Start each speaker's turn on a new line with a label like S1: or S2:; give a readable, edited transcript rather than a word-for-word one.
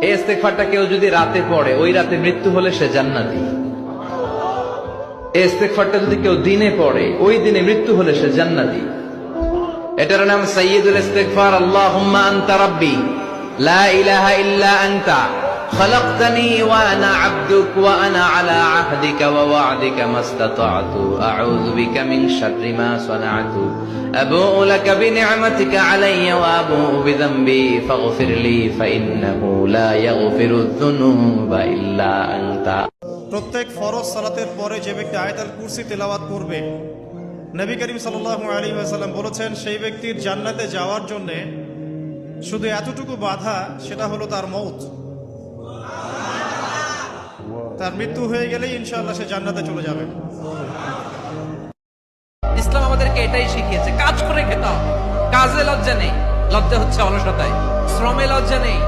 S1: এই ইস্তেগফারটা কেউ যদি রাতে পড়ে, ওই রাতে মৃত্যু হলে সে জান্নাতি। এই ইস্তেগফারটা যদি কেউ দিনে পড়ে, ওই দিনে মৃত্যু হলে সে জান্নাতি। এটার নাম সাইয়্যিদুল ইস্তেগফার। আল্লাহুম্মা আনতা রাব্বি লা ইলাহা ইল্লা আনতা খালাকতানি ওয়া আনা আবদুক ওয়া আনা আলা আহদিকা ওয়া ওয়া'দিকা মাসতাতা'তু আউযু বিকা মিন শাররি মা সানা'তু আবুউ লাকা বিনি'মাতিকা আলাইয়া ওয়া আবুউ বিযামবি ফাগফিরলি ফাইন্নাহু লা ইয়াগফিরুয যুনুবা ইল্লা আনতা।
S2: প্রত্যেক ফরজ সালাতের পরে যে ব্যক্তি আয়াতুল কুরসি তেলাওয়াত করবে, নবী করিম সাল্লাল্লাহু আলাইহি ওয়াসাল্লাম বলেছেন সেই ব্যক্তির জান্নাতে যাওয়ার জন্য শুধু এতটুকু বাধা, সেটা হলো তার মউত। তার মৃত্যু হয়ে গেলেই ইনশাআল্লাহ সে জান্নাতে চলে যাবে।
S3: ইসলাম আমাদেরকে এটাই শিখিয়েছে, কাজ করে খেতে হবে। কাজে লজ্জা নেই, লজ্জা হচ্ছে অলসতায়। শ্রমে লজ্জা নেই,